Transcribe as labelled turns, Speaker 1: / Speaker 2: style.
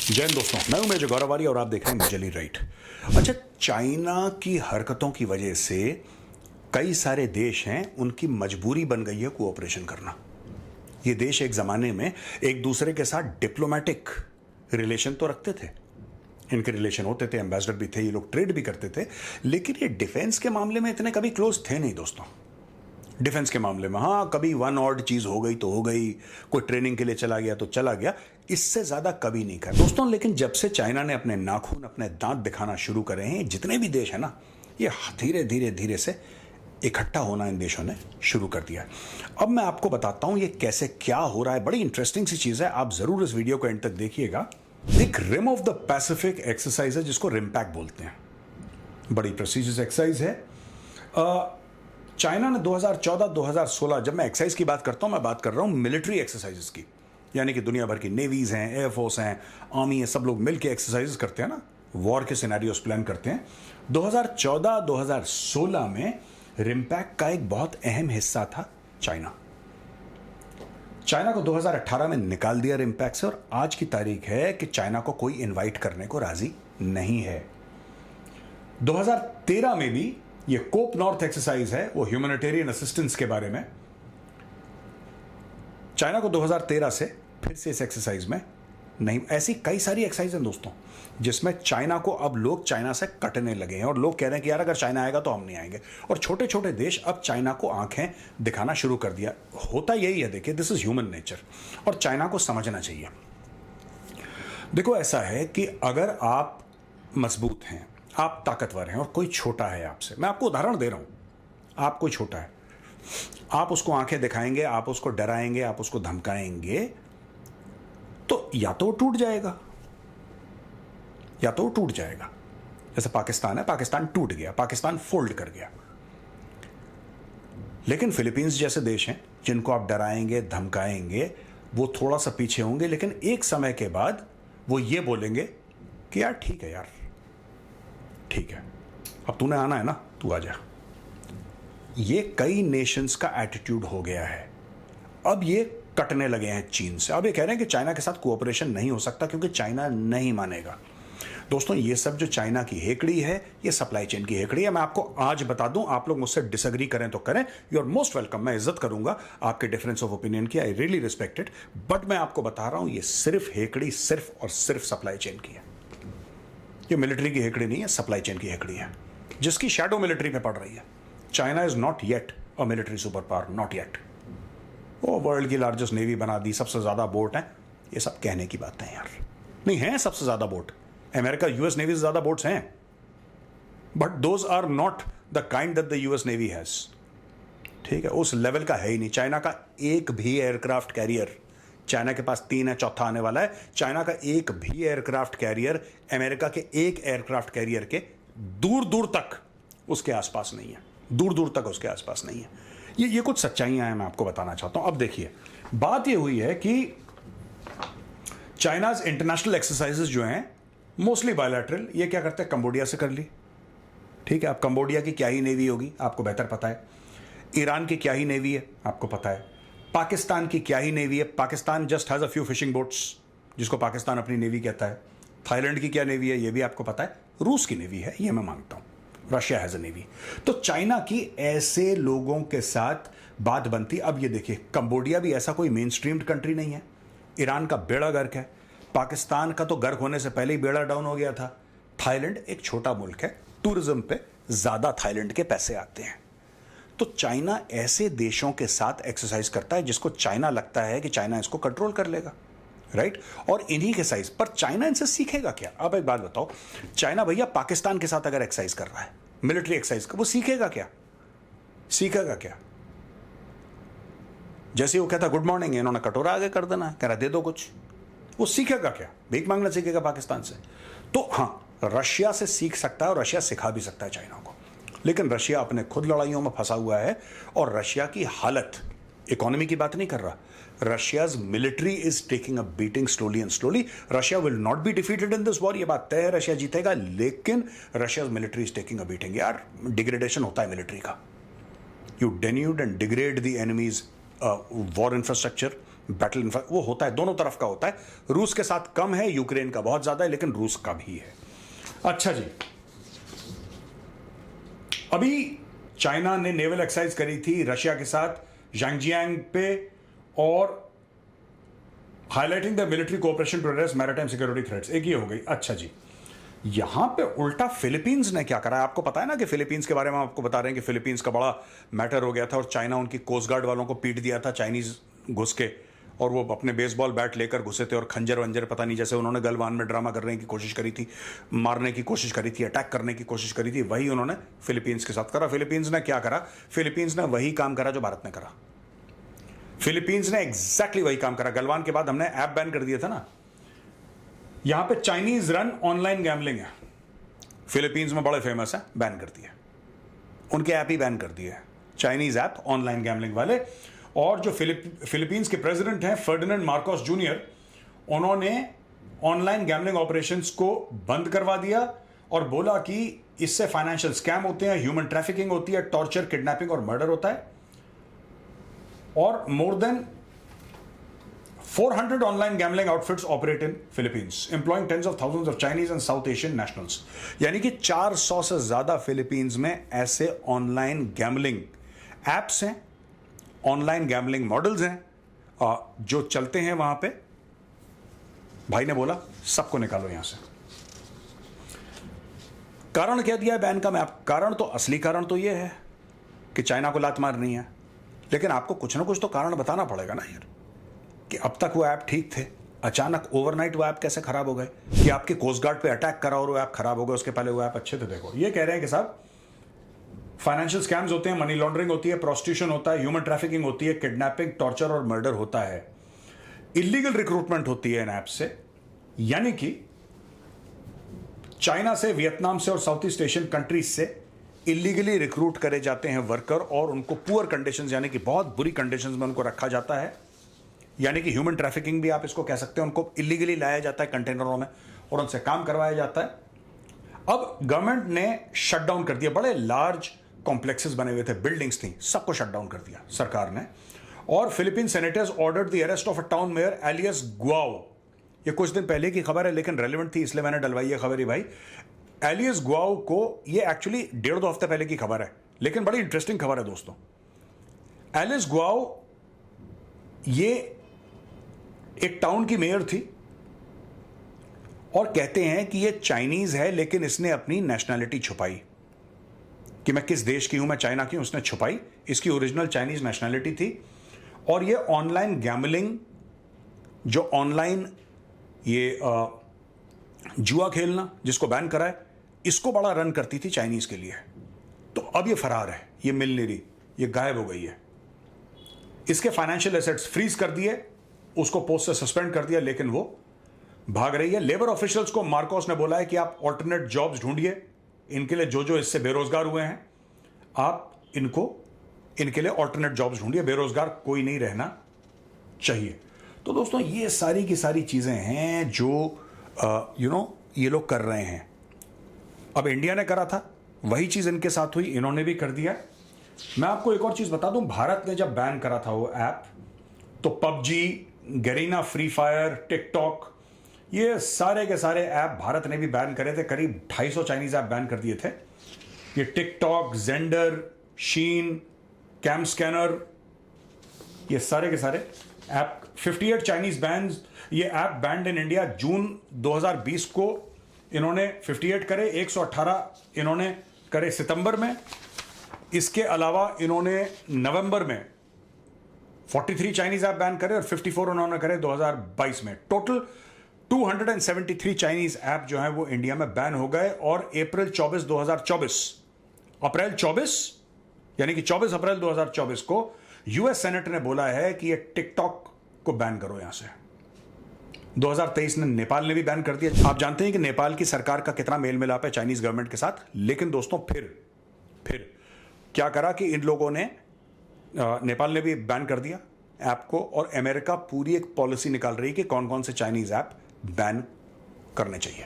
Speaker 1: जय हिंद दोस्तों, मैं हूं मेजर गौरवारी और आप देख रहे हैं मुजली राइट। अच्छा, चाइना की हरकतों की वजह से कई सारे देश हैं, उनकी मजबूरी बन गई है कोऑपरेशन करना। ये देश एक जमाने में एक दूसरे के साथ डिप्लोमेटिक रिलेशन तो रखते थे, इनके रिलेशन होते थे, एम्बेसडर भी थे, ये लोग ट्रेड भी करते थे, लेकिन ये डिफेंस के मामले में इतने कभी क्लोज थे नहीं दोस्तों। डिफेंस के मामले में हाँ, कभी वन ऑड चीज हो गई तो हो गई, कोई ट्रेनिंग के लिए चला गया तो चला गया, इससे ज्यादा कभी नहीं कर दोस्तों। लेकिन जब से चाइना ने अपने नाखून, अपने दांत दिखाना शुरू करे हैं, जितने भी देश है ना, ये धीरे धीरे धीरे से इकट्ठा होना इन देशों ने शुरू कर दिया है। अब मैं आपको बताता हूं ये कैसे, क्या हो रहा है। बड़ी इंटरेस्टिंग सी चीज है, आप जरूर इस वीडियो को एंड तक देखिएगा। एक rim of the Pacific exercise है जिसको रिमपैक बोलते हैं। बड़ी प्रेस्टिजियस एक्सरसाइज है। चाइना ने 2014-2016, जब मैं एक्सरसाइज की बात करता हूं, मैं बात कर रहा हूं मिलिट्री एक्सरसाइजेस की, यानी कि दुनिया भर की नेवीज हैं, एयरफोर्स हैं, आर्मी है, सब लोग मिलकर एक्सरसाइजेस करते हैं ना, वॉर के सिनेरियोस प्लान करते हैं। 2014-2016 में रिमपैक का एक बहुत अहम हिस्सा था चाइना। चाइना को 2018 में निकाल दिया रिमपैक से, और आज की तारीख है कि चाइना को कोई इनवाइट करने को राजी नहीं है। 2013 में भी ये कोप नॉर्थ एक्सरसाइज है, वो ह्यूमैनिटेरियन असिस्टेंस के बारे में। चाइना को 2013 से फिर से इस एक्सरसाइज में नहीं, ऐसी कई सारी एक्सरसाइज हैं दोस्तों जिसमें चाइना को अब लोग चाइना से कटने लगे हैं, और लोग कह रहे हैं कि यार अगर चाइना आएगा तो हम नहीं आएंगे, और छोटे छोटे देश अब चाइना को आंखें दिखाना शुरू कर दिया। होता यही है, देखिए, दिस इज ह्यूमन नेचर, और चाइना को समझना चाहिए। देखो, ऐसा है कि अगर आप मजबूत हैं, आप ताकतवर हैं, और कोई छोटा है आपसे, मैं आपको उदाहरण दे रहा हूं, आप कोई छोटा है, आप उसको आंखें दिखाएंगे, आप उसको डराएंगे, आप उसको धमकाएंगे, तो या तो वो टूट जाएगा, या तो वो टूट जाएगा। जैसे पाकिस्तान है, पाकिस्तान टूट गया, पाकिस्तान फोल्ड कर गया। लेकिन फिलीपींस जैसे देश हैं जिनको आप डराएंगे, धमकाएंगे, वो थोड़ा सा पीछे होंगे, लेकिन एक समय के बाद वो ये बोलेंगे कि यार ठीक है, यार ठीक है, अब तूने आना है ना, तू आ जा। ये कई नेशंस का एटीट्यूड हो गया है। अब ये कटने लगे हैं चीन से। अब ये कह रहे हैं कि चाइना के साथ कोऑपरेशन नहीं हो सकता क्योंकि चाइना नहीं मानेगा। दोस्तों, ये सब जो चाइना की हेकड़ी है, ये सप्लाई चेन की हेकड़ी है। मैं आपको आज बता दूं, आप लोग मुझसे डिसएग्री करें तो करें, यू आर मोस्ट वेलकम। मैं इज्जत करूंगा आपके डिफरेंस ऑफ ओपिनियन की, I really respect it, but मैं आपको बता रहा हूं ये सिर्फ हेकड़ी, सिर्फ और सिर्फ सप्लाई चेन की है। ये मिलिट्री की हेकड़ी नहीं है, सप्लाई चेन की हेकड़ी है, जिसकी शैडो मिलिट्री में पड़ रही है। China is not yet a military super power, not yet. वो वर्ल्ड की लार्जेस्ट नेवी बना दी, सबसे ज्यादा बोट है, ये सब कहने की बातें हैं यार। नहीं है सबसे ज्यादा बोट, अमेरिका यूएस नेवी से ज्यादा बोट्स हैं, but those are not the kind that the US navy has. ठीक है, उस लेवल का है ही नहीं। चाइना का एक भी एयरक्राफ्ट कैरियर, चाइना के पास 3 है, चौथा आने वाला है, चाइना का एक भी एयरक्राफ्ट कैरियर अमेरिका के एक एयरक्राफ्ट कैरियर के दूर दूर तक उसके आसपास नहीं है, दूर दूर तक उसके आसपास नहीं है। ये कुछ सच्चाइयां हैं, मैं आपको बताना चाहता हूं। अब देखिए, बात ये हुई है कि चाइनाज इंटरनेशनल एक्सरसाइजेस जो हैं मोस्टली बायलैटरल, ये क्या करते हैं, कंबोडिया से कर ली। ठीक है, अब कंबोडिया की क्या ही नेवी होगी आपको बेहतर पता है, ईरान की क्या ही नेवी है आपको पता है, पाकिस्तान की क्या ही नेवी है, Pakistan just has a few fishing boats जिसको पाकिस्तान अपनी नेवी कहता है। थाईलैंड की क्या नेवी है ये भी आपको पता है, रूस की नेवी है ये मैं मानता हूं, रशिया हैज अ नेवी। तो चाइना की ऐसे लोगों के साथ बात बनती। अब ये देखिए, कंबोडिया भी ऐसा कोई मेन स्ट्रीम्ड कंट्री नहीं है, ईरान का बेड़ा गर्क है, पाकिस्तान का तो गर्क होने से पहले ही बेड़ा डाउन हो गया था, थाईलैंड एक छोटा मुल्क है, टूरिज्म पे ज्यादा थाईलैंड के पैसे आते हैं। तो चाइना ऐसे देशों के साथ एक्सरसाइज करता है जिसको चाइना लगता है कि चाइना इसको कंट्रोल कर लेगा, राइट? और इन्हीं के साइज पर चाइना इनसे सीखेगा क्या? अब एक बात बताओ, चाइना भैया पाकिस्तान के साथ अगर एक्सरसाइज कर रहा है, मिलिट्री एक्सरसाइज, वो सीखेगा क्या? सीखेगा क्या? जैसे वो कहता गुड मॉर्निंग, इन्होंने कटोरा आगे कर देना, कह रहा दे दो कुछ, वो सीखेगा क्या? भीख मांगना सीखेगा पाकिस्तान से? तो हाँ, रशिया से सीख सकता है, और रशिया सिखा भी सकता है चाइना को, लेकिन रशिया अपने खुद लड़ाइयों में फंसा हुआ है, और रशिया की हालत, इकोनॉमी की बात नहीं कर रहा, Russia's military is taking a beating slowly and slowly. Russia will not be defeated in this war, ये बात तय है, रशिया जीतेगा, लेकिन Russia's military is taking a beating. यार, डिग्रेडेशन होता है मिलिट्री का, you denude and degrade the enemy's war infrastructure, battle वो होता है, दोनों तरफ का होता है। रूस के साथ कम है, यूक्रेन का बहुत ज्यादा है, लेकिन रूस का भी है। अच्छा जी, अभी चाइना ने नेवल एक्सरसाइज करी थी रशिया के साथ ज़ांगजियांग पे, और highlighting the military cooperation to address maritime security threats, एक ये हो गई। अच्छा जी, यहां पे उल्टा फिलीपींस ने क्या करा है? आपको पता है ना कि फिलीपींस के बारे में आपको बता रहे हैं कि फिलीपींस का बड़ा मैटर हो गया था और चाइना उनकी कोस्ट गार्ड वालों को पीट दिया था, चाइनीज घुस के, और वो अपने बेसबॉल बैट लेकर घुसे थे और खंजर वंजर पता नहीं, जैसे उन्होंने गलवान में ड्रामा करने की कोशिश करी थी, मारने की कोशिश करी थी, अटैक करने की कोशिश करी थी, वही उन्होंने फिलीपींस के साथ करा। फिलीपींस ने क्या करा? फिलीपींस ने वही काम करा जो भारत ने करा। फिलीपींस ने एग्जैक्टली वही काम करा। गलवान के बाद हमने ऐप बैन कर दिया था ना, यहां पे चाइनीज रन ऑनलाइन गैम्बलिंग है, फिलीपींस में बड़े फेमस है, बैन कर दिया, उनके ऐप ही बैन कर दिए, चाइनीज ऐप ऑनलाइन गैम्बलिंग वाले। और जो फिलीपींस के प्रेसिडेंट हैं फर्डिनेंड मार्कोस जूनियर, उन्होंने ऑनलाइन गैम्बलिंग ऑपरेशंस को बंद करवा दिया और बोला कि इससे फाइनेंशियल स्कैम होते हैं, ह्यूमन ट्रैफिकिंग होती है, टॉर्चर, किडनैपिंग और मर्डर होता है। और more than 400 online gambling outfits operate in Philippines, employing tens of thousands of Chinese and South Asian nationals. यानी कि 400 से ज्यादा फिलीपींस में ऐसे ऑनलाइन गैम्बलिंग एप्स हैं, ऑनलाइन गैम्बलिंग मॉडल्स हैं जो चलते हैं वहां पे। भाई ने बोला सबको निकालो यहां से। कारण क्या दिया है बैन का? मैं कारण तो असली कारण तो यह है कि चाइना को लात मारनी है, लेकिन आपको कुछ ना कुछ तो कारण बताना पड़ेगा ना यार, कि अब तक वो ऐप ठीक थे, अचानक ओवरनाइट वो ऐप कैसे खराब हो गए? कि आपके कोस्ट गार्ड पे अटैक करा और वो ऐप खराब हो गए, उसके पहले वो ऐप अच्छे थे। देखो ये कह रहे हैं कि साहब फाइनेंशियल स्कैम्स होते हैं, मनी लॉन्ड्रिंग होती है, प्रोस्टिट्यूशन होता है, ह्यूमन ट्रैफिकिंग होती है, किडनैपिंग, टॉर्चर और मर्डर होता है, इलीगल रिक्रूटमेंट होती है इन ऐप से। यानी कि चाइना से, वियतनाम से और साउथ ईस्ट एशियन कंट्रीज से इलीगली रिक्रूट करे जाते हैं वर्कर, और उनको पुअर कंडीशंस यानी कि बहुत बुरी कंडीशंस में उनको रखा जाता है। यानी कि ह्यूमन ट्रैफिकिंग भी आप इसको कह सकते हैं, उनको इलीगली लाया जाता है कंटेनरों में और उनसे काम करवाया जाता है। अब गवर्नमेंट ने शटडाउन कर दिया, बड़े लार्ज कॉम्प्लेक्सेस बने हुए थे, बिल्डिंग्स थी, सबको शटडाउन कर दिया सरकार ने। और Philippine senators ordered the arrest of a town mayor Alice Guo. ये कुछ दिन पहले की खबर है लेकिन रेलेवेंट थी, इसलिए मैंने डलवाई है खबर ही भाई। एलियस गुआओ को, ये एक्चुअली 1.5-2 हफ्ते पहले की खबर है, लेकिन बड़ी इंटरेस्टिंग खबर है दोस्तों। एलिस गुआओ ये एक टाउन की मेयर थी और कहते हैं कि ये चाइनीज है, लेकिन इसने अपनी नेशनैलिटी छुपाई कि मैं किस देश की हूं, मैं चाइना की हूं, उसने छुपाई। इसकी ओरिजिनल चाइनीज नेशनैलिटी थी। और ये ऑनलाइन गैम्बलिंग, जो ऑनलाइन ये जुआ खेलना जिसको बैन करा है, इसको बड़ा रन करती थी चाइनीज के लिए। तो अब ये फरार है, ये मिल नहीं रही, ये गायब हो गई है। इसके फाइनेंशियल एसेट्स फ्रीज कर दिए, उसको पोस्ट से सस्पेंड कर दिया, लेकिन वो भाग रही है। लेबर ऑफिशियल्स को मार्कोस ने बोला है कि आप ऑल्टरनेट जॉब्स ढूंढिए, इनके लिए जो इससे बेरोजगार हुए हैं, आप इनके लिए ऑल्टरनेट जॉब्स ढूंढिए, बेरोजगार कोई नहीं रहना चाहिए। तो दोस्तों ये सारी की सारी चीजें हैं जो ये लोग कर रहे हैं। अब इंडिया ने करा था वही चीज इनके साथ हुई, इन्होंने भी कर दिया। मैं आपको एक और चीज बता दूं, भारत ने जब बैन करा था वो ऐप, तो PUBG, Garena, free fire, TikTok, ये सारे के सारे ऐप भारत ने भी बैन करे थे। करीब 250 चाइनीज ऐप बैन कर दिए थे। ये टिकटॉक, जेंडर, शीन, कैम स्कैनर, ये सारे के सारे ऐप, 58 चाइनीज बैंड, ये ऐप बैंड इन इंडिया जून 2020 को इन्होंने 58 करे, 118 इन्होंने करे सितंबर में। इसके अलावा इन्होंने नवंबर में 43 चाइनीज ऐप बैन करे और 54 उन्होंने करे 2022 में। टोटल 273 चाइनीज ऐप जो है वो इंडिया में बैन हो गए। और अप्रैल 24 यानी कि 24 अप्रैल 2024 को यूएस सेनेट ने बोला है कि ये टिकटॉक को बैन करो यहां से। 2023 में नेपाल ने भी बैन कर दिया। आप जानते हैं कि नेपाल की सरकार का कितना मेल मिलाप है चाइनीज गवर्नमेंट के साथ। लेकिन दोस्तों फिर क्या करा कि इन लोगों ने, नेपाल ने भी बैन कर दिया ऐप को, और अमेरिका पूरी एक पॉलिसी निकाल रही है कि कौन कौन से चाइनीज ऐप बैन करने चाहिए।